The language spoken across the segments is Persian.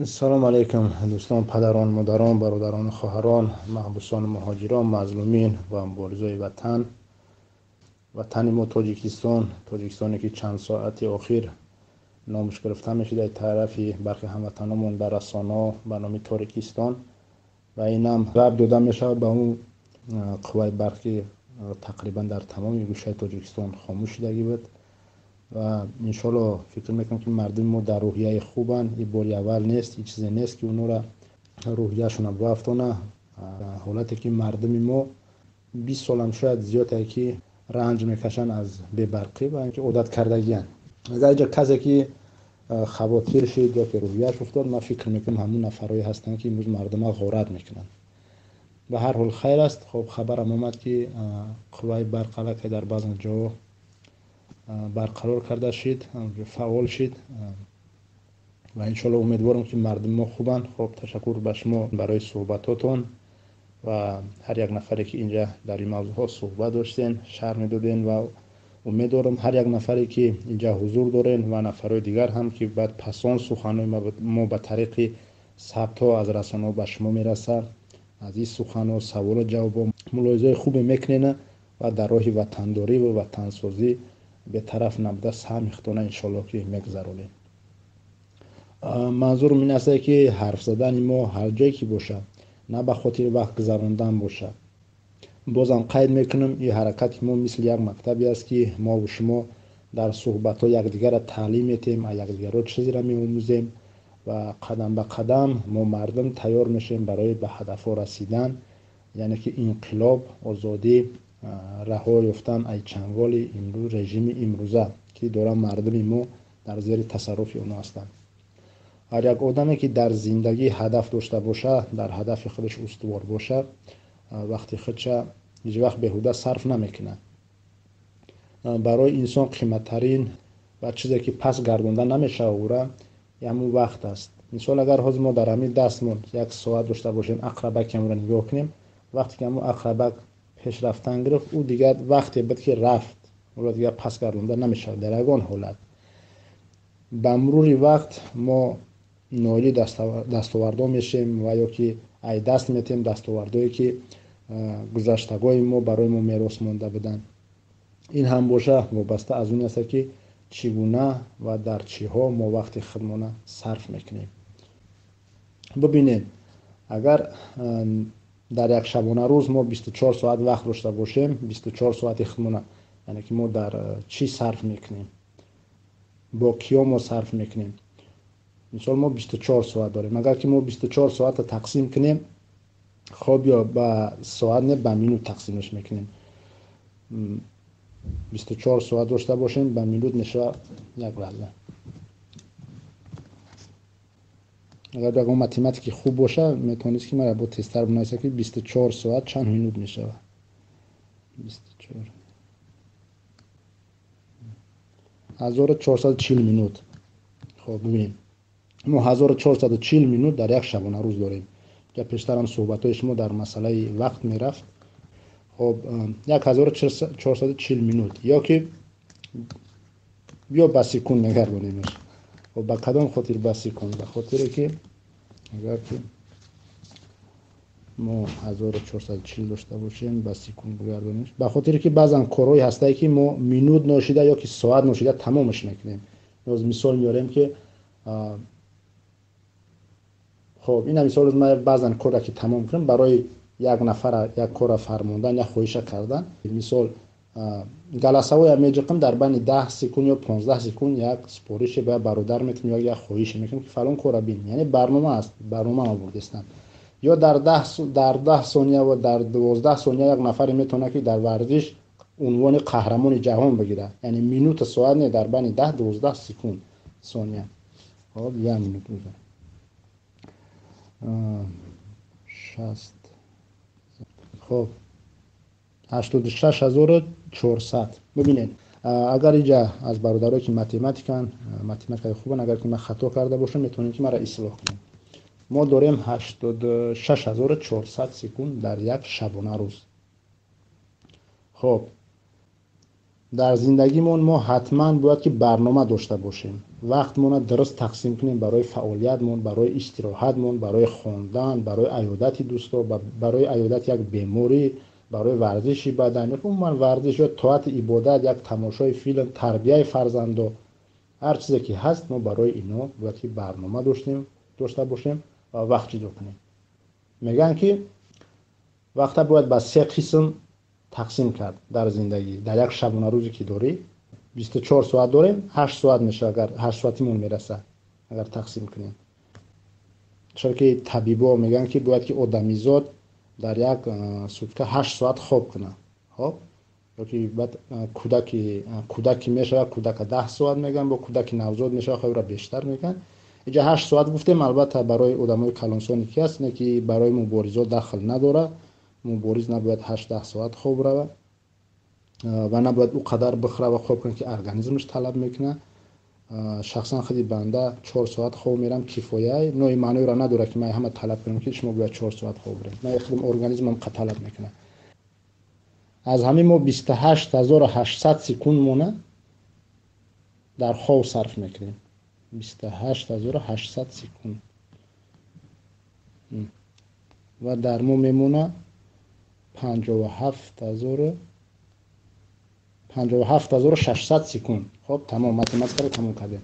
سلام علیکم دوستان، پدران، مادران، برادران، خواهران، محبوسان، مهاجران، مظلومین و مبارزای وطن ما تاجیکستانی که چند ساعت اخیر نامش گرفته میشه در طرف برخی هموطنانمون در رسانه‌ها به نام تاجیکستان و اینم ربط داده میشه به اون قوای برقی تقریبا در تمام گوشه تاجیکستان خاموش شدگی بود و انشالله فکر میکنم که مردم ما در روحیه خوبن. این بار اول نیست، این چیزی نیست که اونو را روحیهشون بافتونه. حالتی که مردم ما 20 سال هم شاید زیاده که رنج میکشن از بی‌برقی و اینکه عادت کردگیان. اگر اینجا کسی که خواطر شد یا که روحیهش افتاد، من فکر میکنم همون نفرایی هستن که امروز مردم ها غارت میکنن. به هر حال خیر است. خب خبرم آمد که قوای برق که در بعض جا برقرار کرده شد، فعال شد و انشالله امیدوارم که مردم ما خوبن. خب تشکر به شما برای صحبتاتون و هر یک نفری که اینجا در این موضوع ها صحبت داشتین، شرح میدادین و امیدوارم هر یک نفری که اینجا حضور دارین و نفرای دیگر هم که بعد پسان سخنهای ما به طریق ثبت ها از رسانه‌ها به شما میرسه، از این سخنها سوال و جواب ملاحظه خوبی میکنین و در راه وطنداری و وطنسازی به طرف نبوده سهم میختونه انشالله که میگذرونیم. منظورم این است که حرف زدن ما هر جایی که باشه نه به خاطر وقت گذراندن باشه. بازم قید میکنم این حرکت ما مثل یک مکتبی است که ما و شما در صحبت ها یکدیگر را تعلیم میتیم، یکدیگر را چیزی را میآموزیم و قدم به قدم ما مردم تیار میشیم برای به هدف رسیدن، یعنی که انقلاب، آزادی، رها یافتن ای چنگال امروز رژیم امروزه که داره مردم ما در زیر تصرف اون هستند. هر یک آدمی که در زندگی هدف داشته باشه، در هدف خودش استوار باشه، وقتی خودش هیچ وقت بهوده صرف نمیکنه. برای انسان قیمت ترین و چیزی که پس گردانده نمیشه اوره همون وقت است. مثال اگر حاضر ما در همین دستمون یک ساعت داشته باشیم، عقربک رو نگاه کنیم، وقتی که همون عقربک پیش رفتن گرفت، او دیگه وقتی بود که رفت، او دیگه پس گردانده نمیشه. در یگان حالت به مرور وقت ما نالی دستاوردها میشیم و یا که ای دست میتیم دستاوردهایی که گذشتگاه ما برای ما میراث مانده بدن. این هم باشه وابسته از اون است که چگونه و در چی ها ما وقت خودمون صرف میکنیم. ببینید اگر در یک شبانه روز ما 24 ساعت وقت داشته باشیم، 24 ساعت خودمون یعنی که ما در چی صرف میکنیم، با کیا ما صرف میکنیم. مثلا ما 24 ساعت داریم، اگر که ما 24 ساعت تقسیم کنیم، خب یا به ساعت نه به مینوت تقسیمش میکنیم. 24 ساعت داشته باشیم به مینوت میشه یک لحظه. اگر بگم متمتیک خوب باشه میتونید که مرا با تستر بنویسه که 24 ساعت چند مینوت میشه. 24 1440 مینوت. خب ببینیم ما 1440 مینوت در یک شبانه روز داریم. که پیشتر هم صحبت‌های شما در مسئله وقت میرفت. خب 1440 مینوت یا که بیا به سکون نگردانیمش. خب به کدام خاطر به سکون؟ به خاطر که اگر که ما 1440 داشته باشیم به سکون بگردانیمش، به خاطر که بعضا کارهایی هسته که ما مینوت نوشیده یا که ساعت نوشیده تمامش میکنیم. مثال میاریم که خب این مثال ما بعضا کار که تمام کنیم برای یک نفر یک کار فرموندن یا خواهش کردن. مثال جلسه های میجقم در بین 10 سکون یا 15 سکون یک سپارش به برادر میتیم یا یک خواهش میکنیم که فلان کار ببین، یعنی برنامه است، برنامه آوردستن. یا در 10 ثانیه و در 12 ثانیه یک نفر میتونه که در ورزش عنوان قهرمان جهان بگیره، یعنی مینوت ساعت نه در بین 10-12 سکون ثانیه. خب یک مینوت میشه 60. خب 86400. ببینید اگر اینجا از برادرایی که متمتیک خوبن، اگر که من خطا کرده باشم میتونید که مرا اصلاح کنید. ما داریم 86400 سکون در یک شبانه روز. خب در زندگیمون ما حتما باید که برنامه داشته باشیم. وقتمون درست تقسیم کنیم برای فعالیتمون، برای استراحتمون، برای خواندن، برای عیادت دوستا، برای عیادت یک بیماری، برای ورزش بدنی، عموما ورزش یا طاعت عبادت، یک تماشای فیلم، تربیت فرزندو، هر چیزی که هست ما برای اینا باید که برنامه داشته باشیم و وقت جدا کنیم. میگن که وقت باید با 3 قسم تقسیم کرد در زندگی. در یک شبانه روزی که داری 24 ساعت داریم، 8 ساعت میشه، اگر 8 ساعتیمون میرسه اگر تقسیم کنیم. چرا که طبیبا میگن که باید که آدمیزاد در یک سوتکه 8 ساعت خواب کنه. خب یکی بعد کودکی میشه کودک 10 ساعت میگن، با کودک نوزاد میشه خیلی بیشتر میگن. اینجا 8 ساعت گفتیم. البته برای آدمای کلانسانی که هست نه که برای مبارزات دخل نداره، مبارز نباید 8-10 ساعت خواب روه و نباید او قدر بخوره و خواب کنه که ارگانیسمش طلب میکنه. شخصا خیلی بنده 4 ساعت خواب میرم کفایه، نوعی معنی را نداره که من همه طلب کنم که شما باید 4 ساعت خواب برید. من خودم ارگانیسمم قد طلب میکنه. از همین ما 28800 سکوند مونه در خواب صرف میکنیم. 28800 سکوند و در ما میمونه 57600 سکوند. خب تمام متماسک رو تمام کردیم.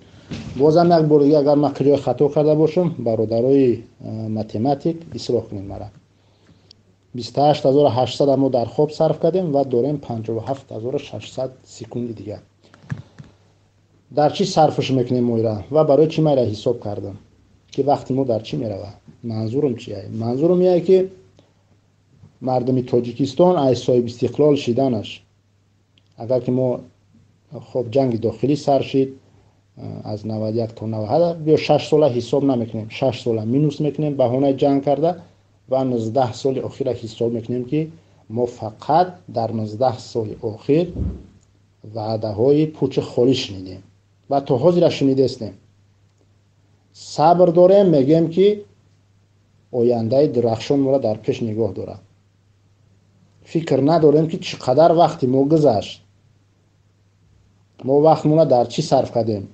بازم یک بار دیگه اگر من کلیه خطا کرده باشم برادرای متماتیک اصلاح کنین مرا. 28800 ما در خواب صرف کردیم و داریم 57600 سکوند دیگه. در چی صرفش میکنیم مویرا و برای چی میره حساب کردم که وقتی ما در چی میره؟ منظورم چیه؟ منظورم اینه که مردم تاجیکستان از صاحب استقلال شدنش، اگر که ما خب جنگ داخلی سر شد از 91 تا 97 بیا 6 ساله حساب نمیکنیم، 6 ساله مینوس میکنیم بهونه جنگ کرده و 19 سال اخیر حساب میکنیم که ما فقط در 19 سال اخیر وعده های پوچ خالی شنیدیم و تا حاضر شنیده استیم. صبر داریم، میگیم که آینده درخشان ما را در پیش نگاه داره. فکر نداریم که چقدر وقتی ما گذشت، ما وقتمون در چی صرف کردیم؟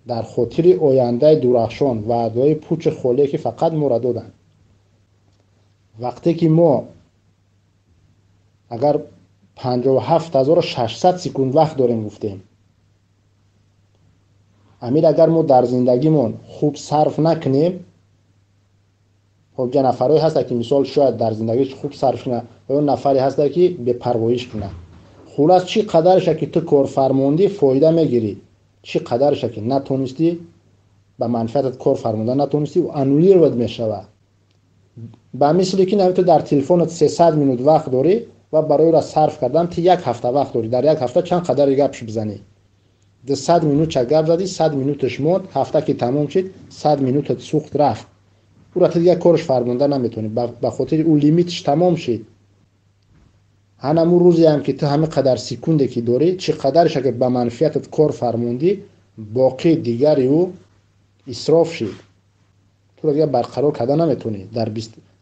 در خاطر آینده درخشان و وعده پوچ خالی که فقط ما را دادن. وقتی که ما اگر 57600 سکوند وقت داریم گفتیم، امیر اگر ما در زندگیمون خوب صرف نکنیم، خب جا نفرهایی هست که مثال شاید در زندگیش خوب صرف کنه و اون نفری هست که به پروایش کنه. خلاص چی قدرش که تو کار فرماندی فایده میگیری، چی قدرش که نتونستی به منفعت کار فرماندن نتونستی و انولیر ود میشوه. به مثلی که نمیتو در تلفنت 300 منوت وقت داری و برای را صرف کردن تو یک هفته وقت داری، در یک هفته چند قدر گپش بزنی؟ 100 منوت چه گپ زدی، 100 منوتش موند، هفته که تمام شد 100 منوتت سوخت رفت. او را دیگه کارش فرمانده نمیتونی، به خاطر اون لیمیتش تمام شد. همون روزی هم که تو همه قدر سکونده که داری، چه قدرش که به منفعتت کار فرماندی، باقی دیگری او اسراف شد. تو دیگه برقرار کردن نمیتونی.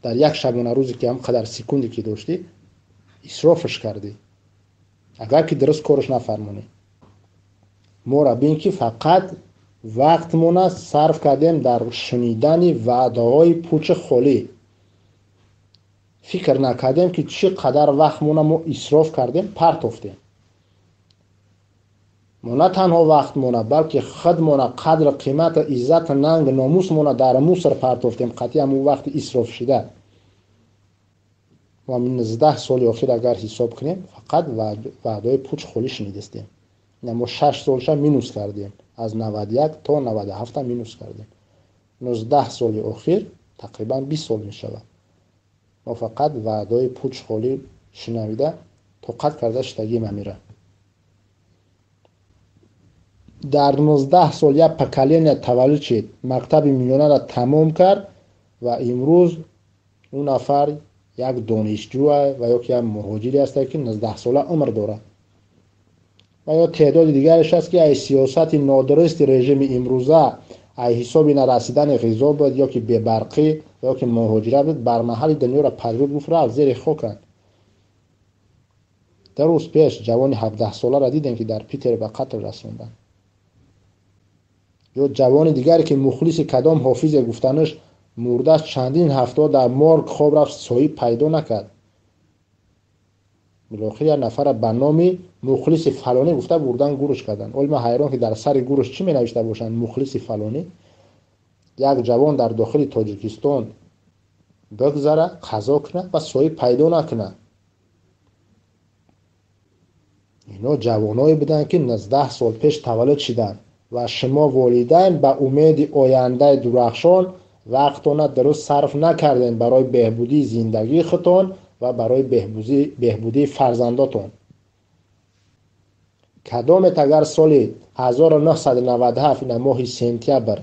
در یک شبانه روزی که هم قدر سکوندی که داشتی اسرافش کردی اگر که درست کارش نفرمانی. ما را بین که فقط وقتمون صرف کردیم در شنیدن وعده های پوچ خالی. فکر نکردیم که چقدر وقتمون ما اسراف کردیم، پرتافتیم. ما نه تنها وقتمون بلکه خودمون قدر قیمت عزت ننگ ناموسمون در موسر پرتافتیم. قطعی همون وقت اسراف شده و من 19 سال اخیر اگر حساب کنیم فقط وعده پوچ خالی شنیدیم. ما 6 سالش مینوس کردیم، از 91 تا 97 مینوس کردیم. 19 سال اخیر تقریبا 20 سال میشه. ما فقط وعده پوچ خالی شنویده طاقت کرده شدگی میره. در 19 سال یک پکلین تولد شد، مکتب میانه را تمام کرد و امروز اون نفر یک دانشجو و یک مهاجری است که 19 ساله عمر داره. و یا تعداد دیگرش هست که از سیاست نادرست رژیم امروزه از حساب نرسیدن غذا بود یا که بی‌برقی یا که مهاجرت بود بر محل دنیا را پذیرفت گفت را زیر خاک. در روز پیش جوان 17 ساله را دیدن که در پیتر به قتل رسوندن. یا جوان دیگری که مخلص کدام حافظ گفتنش مرده چندین هفته در مرگ خواب رفت صاحب پیدا نکرد. بالاخره یک نفر به نام مخلص فلانی گفته بردن گورش کردن. علم حیران که در سر گورش چی می نوشته باشند مخلص فلانی. یک جوان در داخل تاجیکستان بگذره قضا کنه و صاحب پیدا نکنه. اینا جوانایی بودن که 19 سال پیش تولد شدن و شما والدین به امید آینده درخشان وقتان درست صرف نکردین برای بهبودی زندگی خودتان و برای بهبودی فرزنداتون. کدامت اگر سال 1997 این ماه سپتامبر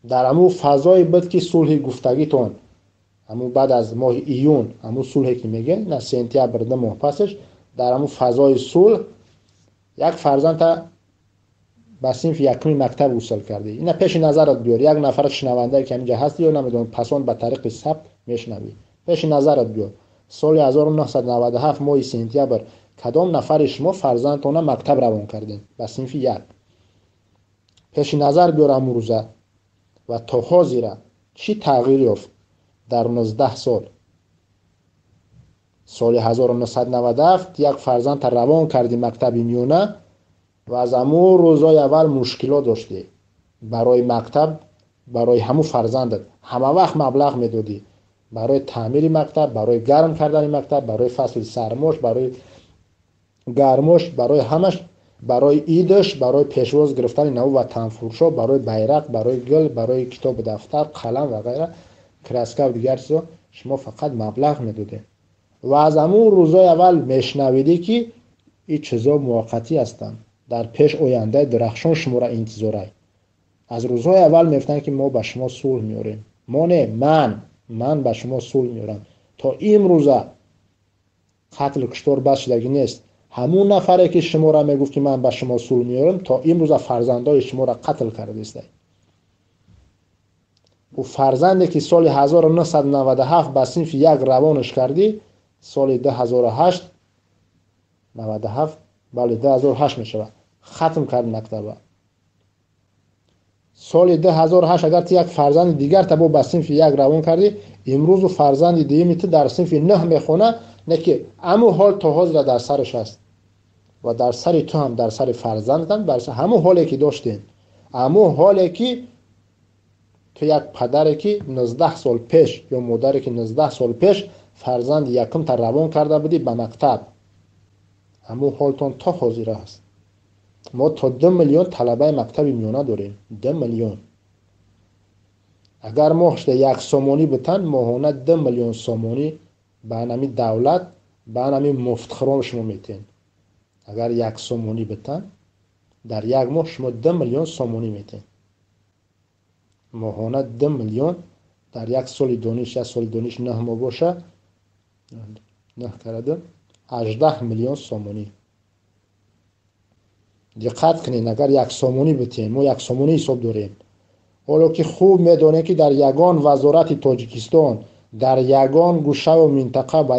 در همون فضای بود که صلح گفتگیتون همون بعد از ماه ایون همون صلحی که میگه نه سپتامبر ده ماه پسش در همون فضای صلح یک فرزند به صنف یکم مکتب وصل کرده. اینا پیش نظرت بیار. یک نفر شنونده که اینجا هست یا نمیدونم پسان به طریق ثبت میشنوی پیش نظرت بیار سال 1997 ماه سپتامبر کدام نفر شما فرزندتون مکتب روان کردین به صنف یک؟ پیش نظر بیار امروز روزه و تا حاضر چی تغییر یافت در 19 سال. سال 1997 یک فرزند روان کردی مکتب میونه و از همون روزای اول مشکلات داشتی برای مکتب برای همون فرزندت همه وقت مبلغ میدادی برای تعمیر مکتب برای گرم کردن مکتب برای فصل سرماش برای گرماش برای همش برای ایدش برای پیشواز گرفتن نو و تنفروشا برای بیرق برای گل برای کتاب دفتر قلم و غیره کراسکه و دیگر چیزا شما فقط مبلغ میدادی و از همون روزای اول میشنویدی که این چیزا موقتی هستند در پیش آینده درخشان شما را انتظاره. از روزهای اول میفتن که ما به شما صلح میاریم. ما نه من به شما صلح میارم. تا امروزه قتل کشتار بس شدگی نیست. همون نفری که شما را میگفت که من به شما صلح میارم تا امروزه فرزندای شما را قتل کرده است. و فرزندی که سال 1997 به صنف یک روانش کردی سال 2008 97 بله 2008 میشه ختم کرد مکتب. سال 2008 اگر تی یک فرزند دیگر تبو به صنف یک روان کردی امروز و فرزند دیگه در صنف 9 میخونه نه که اما حال تا حاضر در سرش است و در سر تو هم در سر فرزندت در سر همون حالی که داشتین همون حالی که تو یک پدری که 19 سال پیش یا مادری که 19 سال پیش فرزند یکم تا روان کرده بودی به مکتب همون حالتون تا حاضر است. ما تا 2 میلیون طلبه مکتب میونه داریم 2 میلیون. اگر ماهش یک سامانی بتن ماهانه 2 میلیون سامانی به نامی دولت به نامی مفتخران شما میتین. اگر یک سامانی بتن در یک ماه شما 2 میلیون سامانی میتین. ماهانه 2 میلیون در یک سال دانش یا سال دانش 9 ماه باشه 9 کرده 18 میلیون سامانی. دقت کنین اگر یک سامانی بتین ما یک سامانی حساب داریم. حالا که خوب میدونین که در یگان وزارت تاجیکستان در یگان گوشه و منطقه با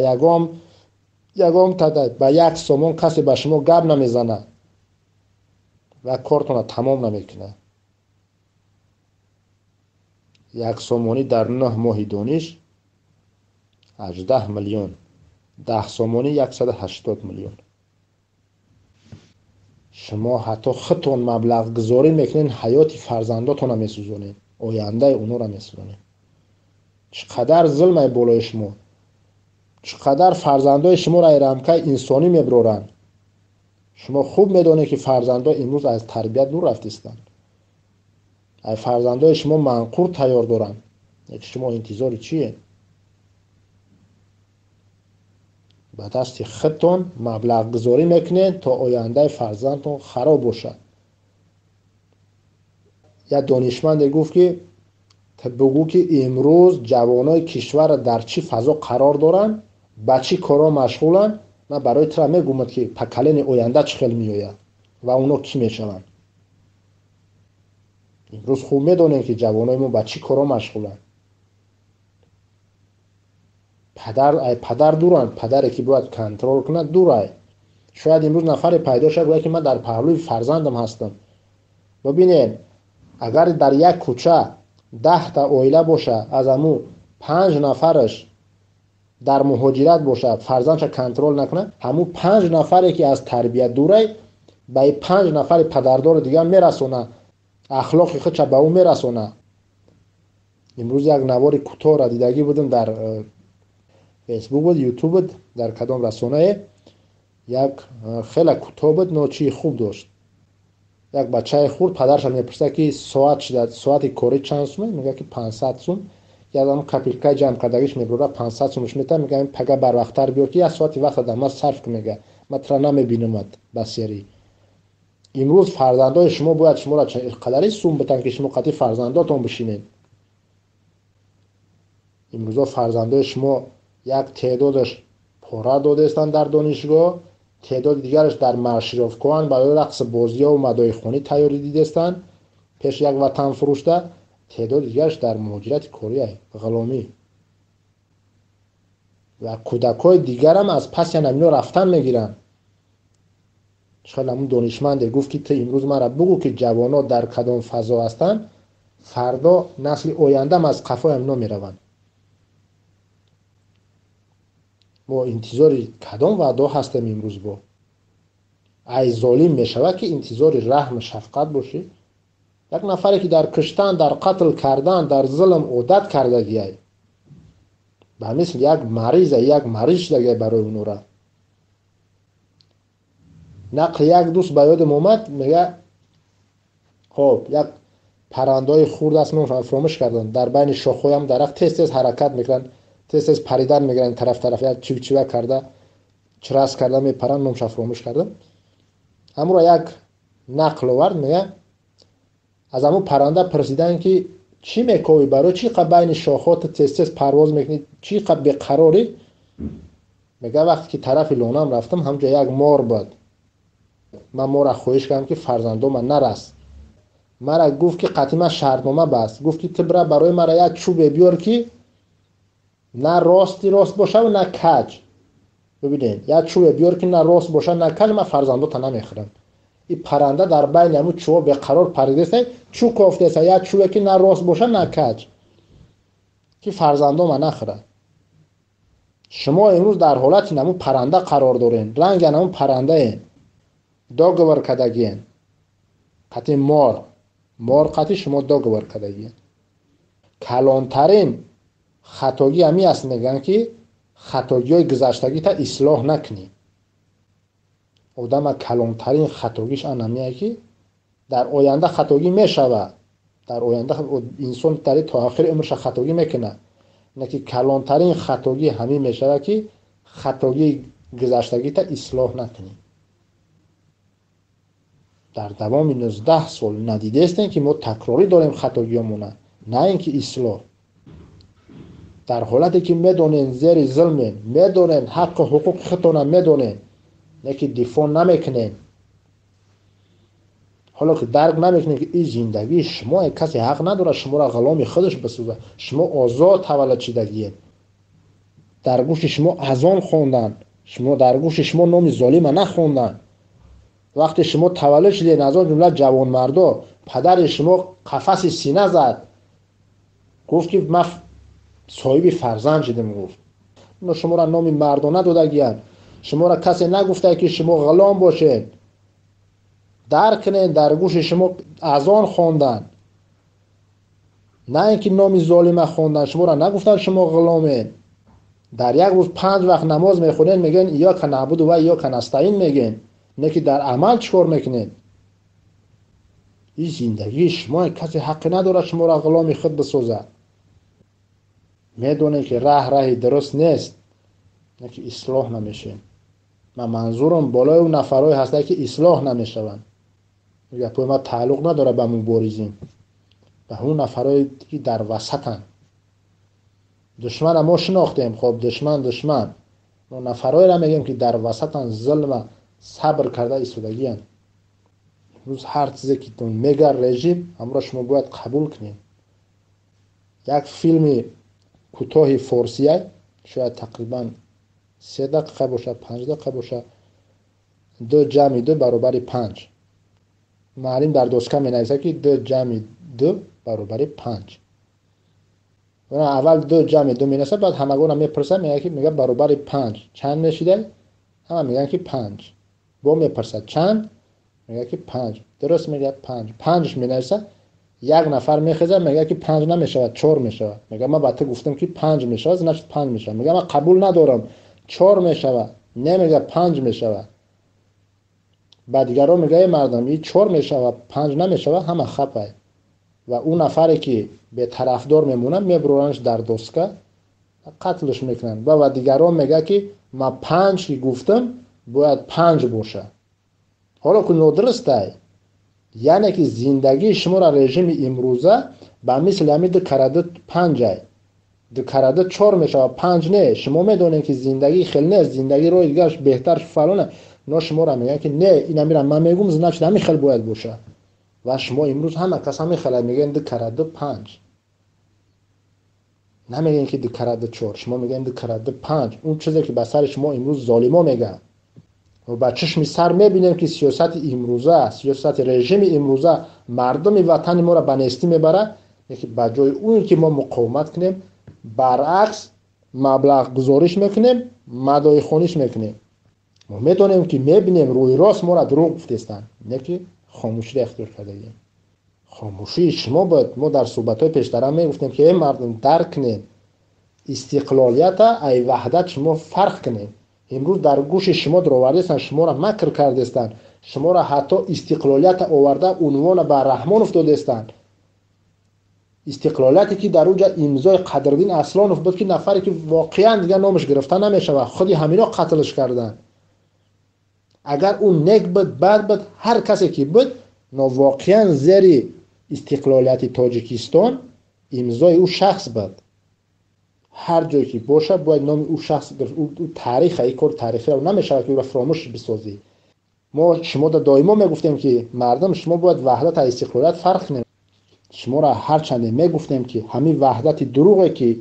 یگان تعداد با یک سامان کسی به شما گپ نمیزنه و کارتون تمام نمیکنه. یک سامانی در 9 ماه دانش 18 میلیون 10 سامانی 180 میلیون. شما حتی خودتون مبلغ گذاری میکنین حیات فرزنداتون رو میسوزونین آینده اونو رو میسوزونین. چقدر ظلم بالای شما چقدر فرزندای شما را ایرامکه انسانی میبرورن. شما خوب میدونید که فرزندا امروز از تربیت دور رفتیستن. ای فرزندای شما منقور تیار دارن. شما انتظار چیه؟ به دست خودتون مبلغ گذاری میکنین تا آینده فرزندتون خراب باشه. یا دانشمند گفت که بگو که امروز جوانای کشور در چی فضا قرار دارن با چی کارا مشغولن من برای ترا میگم که پکلین آینده چه خیلی میآید و اونا کی میشون. امروز خوب میدونین که جوانای ما با چی کارا مشغولن. پدر دورن پدری که باید کنترل کنه دوره. شاید امروز نفر پیدا شه بگه که من در پهلوی فرزندم هستم. ببینین اگر در یک کوچه 10 تا oila باشه، از امو 5 نفرش در مهاجرت باشه، فرزندش کنترل نکنه، همون 5 نفری که از تربیت دوره به 5 نفر پدردار دیگه میرسونه، اخلاق خودش به اون میرسونه. امروز یک نوار کوتاه را دیدگی بودم در فیسبوک بود، یوتیوب بود، در کدام رسانه، یک خیلی کوتاه بود، نوچی خوب داشت. یک بچه خورد پدرش میپرسه که ساعت کاری چند سومه؟ میگه که 500 سوم. یادم کپیلکای جمع کردگیش میبره 500 سومش میده، میگه این پگه بر وقتتر بیار که یک ساعت وقت دادم صرف کنم. میگه مثلا نمیبینمت بسیاری. امروز فرزندای شما باید شما را چه قدری سوم بدن که شما قطعی فرزنداتون بشینید. امروز فرزندای شما یک تعدادش پاره داده استند در دانشگاه، تعداد دیگرش در مارشروفکوان برای رقص بازی و مدای خونی تیاری دیده استند پیش یک وطن فروشته، تعداد دیگرش در مهاجرت کاری غلامی. و کودکای دیگر هم از پس اینا رفتن میگیرن. شاید همون دانشمند گفت که تو امروز مرا بگو که جوانات در کدام فضا هستن، فردا نسل آینده هم از قفای اینا میروند. ما انتظاری کدام وعده هستیم امروز؟ با ای ظالم میشود که انتظاری رحم شفقت باشه؟ یک نفری که در کشتن، در قتل کردن، در ظلم عادت کرده گیه، به مثل یک مریض شده برای اونو را. نقل یک دوست به یادم اومد، میگه خب یک پرنده‌ای خورد است، من فراموش کردم، در بین شاخه‌های هم درخت تیز حرکت میکنن، تیز پریدن میگیرن طرف یک چیو کرده، چرس کرده میپرن، نامش فراموش کردم. اما یک نقل آورد، میگه از همون پرنده پرسیدن که چی میکنی، برای چی قبل بین شاخات تیز پرواز میکنی، چی قبل بیقراری؟ میگه وقتی که طرف لونم رفتم همجا یک مار بود، من مار خواهش کردم که فرزندو من نرس. مرا گفت که قطعی من شرطنامه بست، گفت که تو برای مرا یک چوب بیار که نه راست باشه و نه کج. ببینید یک چوب بیار که نه راست باشه نه کج، من فرزندو تا نمیخرم. این پرنده در بین همون چوب به قرار پریده است، چوب کوفته است، یک چوب که نه راست باشه نه کج، که فرزندو من نخره. شما امروز در حالت همون پرنده قرار دارین، رنگ همون پرنده این داگور کدگین، قطعی مار قطعی شما داگور کدگین. کلانترین خطاگی همی است، میگن که خطاگی های گذشتگی تا اصلاح نکنی. آدم کلانترین خطاگیش همیه که در آینده خطاگی میشود، در آینده انسان تا آخر عمرش خطاگی میکنه، نه که کلانترین خطاگی همین میشود که خطاگی گذشتگی تا اصلاح نکنی. در دوام 19 سال ندیده استین که ما تکراری داریم خطاگیامونه، نه اینکه اصلاح. در حالتی که میدونین زیر ظلمین، میدونین حق و حقوق خودتون میدونین، نه که دفاع نمیکنین. حالا که درک نمیکنین که این زندگی شما، کسی حق نداره شما را غلام خودش بسازه. شما آزاد تولد شدگیه، در گوش شما اذان خواندن، شما در گوش شما نام ظالم نخواندن. وقتی شما تولد شدین، از آن جمله جوان مردا، پدر شما قفس سینه زد، گفت که من صاحب فرزند شدم. گفت شما را نام مردانه دادگیان، شما را کسی نگفته که شما غلام باشین. درک کنین، در گوش شما اذان خواندن، نه اینکه نام ظالم خواندن. شما را نگفتن شما غلامین. در یک روز 5 وقت نماز میخونین، میگن یا که نعبد و یا که نستعین، میگن نه که در عمل چیکار میکنین. این زندگی شما، کسی حق نداره شما را غلام خود بسازه. میدونین که راه درست نیست، نه که اصلاح نمیشه. من منظورم بالای اون نفرای هسته که اصلاح نمیشون. میگه پای ما تعلق نداره به مبارزین، به اون نفرای که در وسطن. دشمن ما شناختیم، خب دشمن ما نفرای را میگیم که در وسطن، ظلم صبر کرده ایستادگی هستند. روز هر چیزی که تون میگه رژیم، امروز شما باید قبول کنید. یک فیلم کوتاه فارسیه، شاید تقریبا 3 دقیقه باشه، 5 دقیقه باشه، 2 جمع 2 برابر 5. معلم در دوسکه می نویسه که 2 جمع 2 برابر 5. اول 2 جمع 2 می نویسه، بعد همگان می پرسه میگه برابر 5 چند میشیده؟ همه میگن که 5. با می پرسه چند؟ میگه که 5. درست میگه 5. 5 می نویسه، یک نفر میخزه میگه که 5 نمیشه 4 میشه. میگه من بعد گفتم که 5 میشه، значит 5 میشه. میگه من قبول ندارم 4 میشه، نمیگه 5 میشه. بعد دیگرو میگه مردم این 4 میشه و 5 نمیشه، همه خپه. و اون نفری که به طرفدار میمونه میبرونش در دوسکه قتلش میکنن. و دیگرو میگه که من 5 که گفتم باید 5 باشه. حالا که نادرسته، یعنی که زندگی شما را رژیم امروزه به مثل همین 2 کرده 5 2 کرده 4 میشه و 5 نه. شما میدونید که زندگی خیلی نه، زندگی روی دیگرش بهتر فلانه. نه شما را میگن که نه اینا میرم من میگم значит همین خیلی باید باشه. و شما امروز همه کس همین خیلی میگن 2 کرده 5. نمیگن که 2 کرده 4، شما میگن 2 کرده 5. اون چیزی که به سر شما امروز ظالما میگن. و با چشم سر میبینیم که سیاست امروزه، سیاست رژیم امروزه مردم وطن ما را به نیستی میبره. یکی به جای اون که ما مقاومت کنیم برعکس مبلغ گزارش میکنیم، مدای خونیش میکنیم. ما میدونیم که میبینیم روی راست ما را دروغ گفتستن، نه که خاموشی را اختیار کرده ایم. خاموشی شما باید، ما در صحبت‌های پیشتر میگفتیم که مردم درک کنید استقلالیت ای وحدت شما فرق کنید. امروز در گوش شما در آوردستن، شما را مکر کردستن، شما را حتی استقلالیت آورده عنوان به رحمان افتادستن. استقلالیتی که در اونجا امضای قدردین اصلانوف بود که نفری که واقعا دیگه نامش گرفته نمیشه و خودی همینا قتلش کردن. اگر اون نیک بود بد بود هر کسی که بود واقعا زیر استقلالیت تاجیکستان امضای او شخص بود. هر جایی که باشه باید نام او شخص او تاریخ ای کار تاریخی رو نمیشه که او را فراموش بسازی. ما شما دائما میگفتیم که مردم شما باید وحدت و استقلالیت فرق کنید. شما را هر چند میگفتیم که همین وحدت دروغی که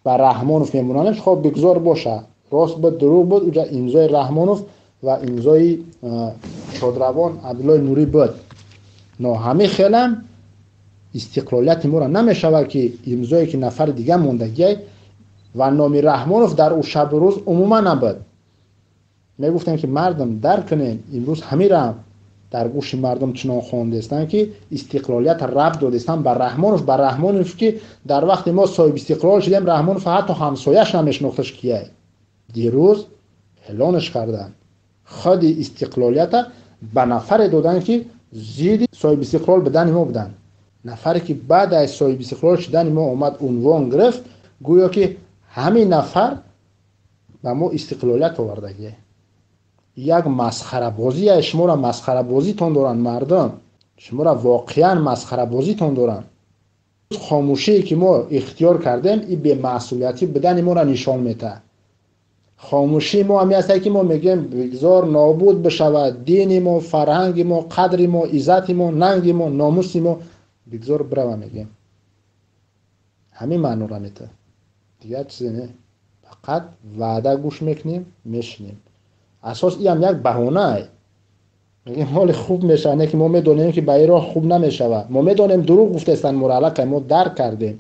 بر رحمانوف میموننش خب بگذار باشه، راست بود دروغ بود، اونجا امضای رحمانوف و امضای شادروان عبدالله نوری بود. نه همین خیلم استقلالیت ما را نمیشه که امضایی که نفر دیگه موندگی و نام رحمانوف در او شب روز عموما نبود. میگفتن که مردم درک کنین امروز همین را در گوش مردم چنان خوانده استن که استقلالیت رب دادستن بر رحمانوف که در وقت ما صاحب استقلال شدیم رحمانوف حتی همسایش نمیشناختش کیه. دیروز اعلانش کردن خود استقلالیت به نفر دادن که زیدی صاحب استقلال بدن ما بودن. نفری که بعد از صاحب استقلال شدن ما اومد عنوان گرفت گویا که همین نفر به ما استقلالیت آوردگیه. یک مسخره بازی، شما را مسخره بازی تون دارن مردم، شما را واقعا مسخره بازی تون دارن. خاموشی که ما اختیار کردیم این به مسئولیتی بدن ما را نشان میده. خاموشی ما همی است که ما میگیم بگذار نابود بشود دین ما، فرهنگ ما، قدر ما، عزت ما، ننگ ما، ناموس ما، بگذار برو میگیم. همین معنی را میده. دیگه چیزی نه. فقط وعده گوش میکنیم میشنیم. اساس این هم یک بهانه. میگیم حال خوب میشه، نه که ما میدونیم که به راه خوب نمیشه. ما میدونیم دروغ گفتستن مرالکه ما درک کردیم.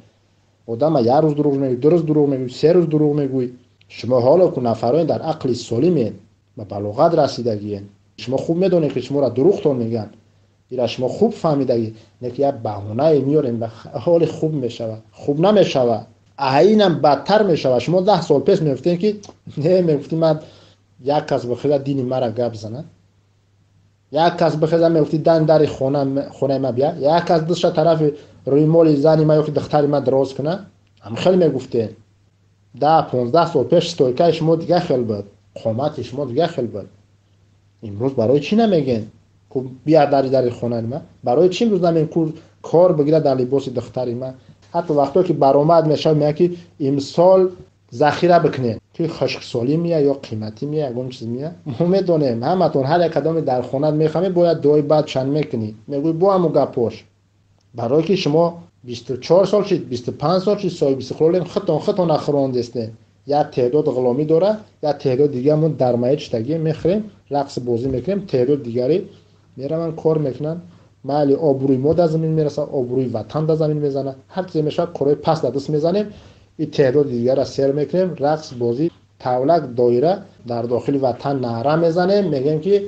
آدم یک روز دروغ میگه، 2 روز دروغ میگه، 3 روز دروغ میگه. شما حالا که نفرای در عقل سالمین و بلاغت رسیدگین، شما خوب میدونید که شما را دروغ تون میگن. اینا شما خوب فهمیدگی، نه که یک بهانه میارین و حال خوب میشه. خوب نمیشه. اینم بدتر میشه. شما 10 سال پیش میگفتین که نه، میگفتین من یک کس بخواد دین مرا گپ زنه، یک کس بخواد میگفتی در خونه ما بیا، یک کس دست طرف روی مال زنی ما یا که دختر ما دراز کنه، هم خیلی میگفتین. 10-15 سال پیش استویکای شما دیگه خیلی بود، قامت شما دیگه خیلی بود. امروز برای چی نمیگین که بیا در خونه ما؟ برای چی امروز نمیگین کار بگیره در لباس دختر ما؟ حتی وقتی که برآمد میشه میگه که امسال ذخیره بکنین که خشک سالی میه یا قیمتی میه اون چیز میه. ما میدونیم همتون هر یک کدام در خونه میخوامید باید دوی بعد چند میکنی، میگوی با همو گپاش. برای که شما 24 سال شید 25 سال شید صاحب استقلال خطون اخراندستین. یا تعداد غلامی داره یا تعداد دیگه همون درمایه چتگی میخریم، رقص بازی میکنیم، تعداد دیگری میرن کار میکنن مالی آبروی ما در زمین میرسه، آبروی وطن در زمین میزنه، هر چیزی میشه کارهای پس در دست میزنیم، این تعداد دیگر را سیر میکنیم، رقص بازی تولک دایره در داخل وطن نعره میزنیم، میگیم که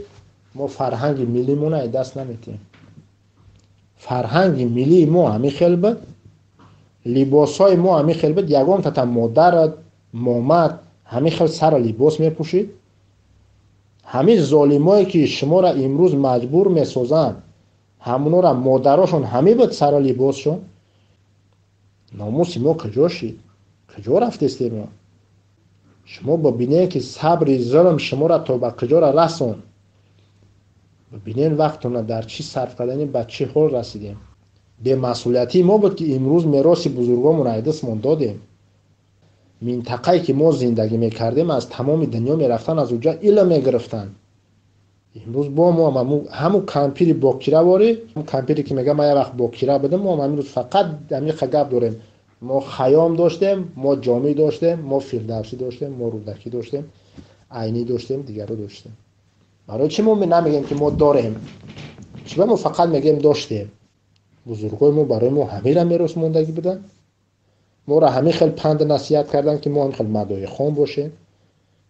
ما فرهنگ ملیمون را دست نمیتیم. فرهنگ ملی ما همین خیلی بود، لباس های ما همین خیلی بود، یگام تا مادر مامد همین خیلی سر لباس میپوشید. همین ظالمایی که شما را امروز مجبور میسازن همونا را مادراشون همین بود سر لباسشون. ناموس ما کجا شید؟ کجا رفتید ما؟ شما ببینید که صبر ظلم شما را تا به کجا را رسون. ببینید وقتونه در چی صرف کردنیم، به چی حال رسیدیم. به مسئولیتی ما بود که امروز میراث بزرگامون را دستمون دادیم. منطقه‌ای که ما زندگی میکردیم از تمام دنیا میرفتن، از اونجا علم میگرفتن. امروز با ما همون کمپیر باکیره واری، همون کمپیری که میگه ما یه وقت باکیره بدم، ما امروز فقط همین گپ داریم. ما خیام داشتیم، ما جامی داشتیم، ما فردوسی داشتیم، ما رودکی داشتیم، عینی داشتیم، دیگر رو داشتیم. برای چی ما نمیگیم که ما داریم؟ چرا ما فقط میگیم داشتیم؟ بزرگای ما برای ما همین را میراث موندگی بدن. ما را همین خیلی پند نصیحت کردن که ما هم خیلی مدعی خان باشیم،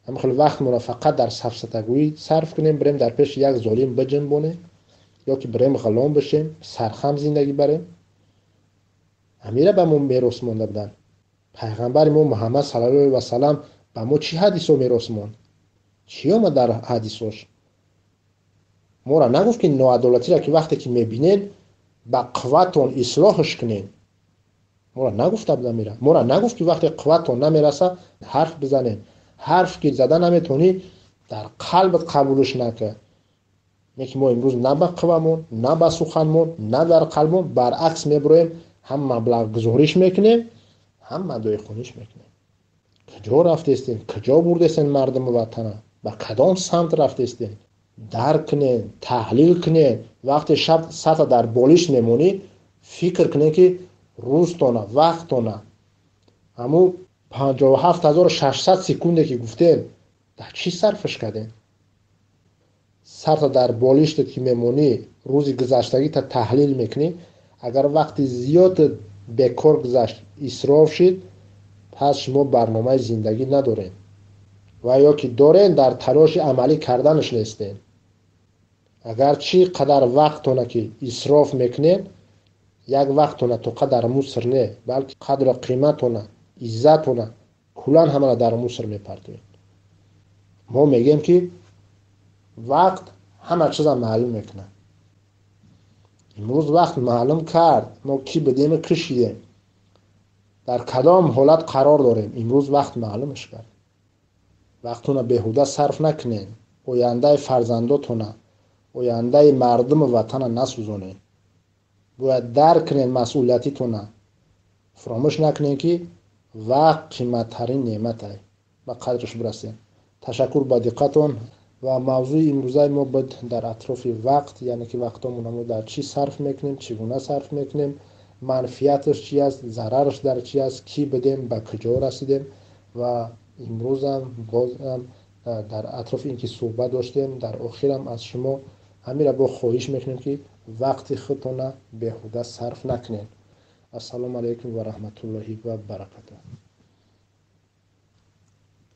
همین خیلی وقت ما را فقط در سفسطگویی صرف کنیم، بریم در پیش یک ظالم بجنبونیم، یا که بریم غلام بشیم، سرخم زندگی بریم. همین را به ما میراث مونده بدن. پیغمبر ما محمد صلی الله علیه و سلم به ما چی حدیثو میراث موند؟ چی اومد در حدیثش؟ ما را نگفت که ناعدالتی را که وقتی که میبینین با قوتون اصلاحش کنین. ما را نگفته بودم میره. ما را نگفت که وقتی قوتون نمیرسه حرف بزنین. حرف که زده نمیتونی در قلب قبولش نکه. میگه ما امروز نه به قوامون، نه به سخنمون، نه در قلبمون، برعکس میبرویم، هم مبلغ گذاریش میکنیم، هم مدعی خونیش میکنیم. کجا رفتید؟ کجا بردید مردم وطن؟ به کدام سمت رفتید؟ درک کنین، تحلیل کنین. وقتی شب سطح در بالیش میمونی فکر کنین که روزتونه، وقتونه، همون 57600 سکونده که گفتین در چی صرفش کردین؟ سطح در بالیش که میمونی روزی گذشتگی تا تحلیل میکنی، اگر وقتی زیاد بیکار گذشت اسراف شد، پس شما برنامه زندگی ندارین، و یا که دارین در تلاش عملی کردنش نیستین. اگر چی قدر وقتونه که اسراف میکنین، یک وقتونه تو قدر مصر نه، بلکه قدر قیمتونه، عزتونه، کلان همه را در مصر میپرتوین. ما میگیم که وقت همه چیز معلوم میکنه. امروز وقت معلوم کرد ما کی بدیم کشیدیم، در کدام حالت قرار داریم. امروز وقت معلومش کرد. وقتونه بیهوده صرف نکنین. آینده فرزنداتونه، آینده مردم وطن نسوزونین. باید درک کنین مسئولیتیتونه. فراموش نکنین که وقت قیمت‌ترین نعمته. به قدرش برسین. تشکر با دقتون. و موضوع امروزه ما بود در اطراف وقت، یعنی که وقتمون ما در چی صرف میکنیم، چگونه صرف میکنیم، منفیتش چی است، ضررش در چی است، کی بدیم، به کجا رسیدیم. و امروز هم باز هم در اطراف این که صحبت داشتیم، در آخرم از شما همین را با خواهش میکنیم که وقت خودتون بیهوده صرف نکنین. السلام علیکم و رحمت الله و برکاته.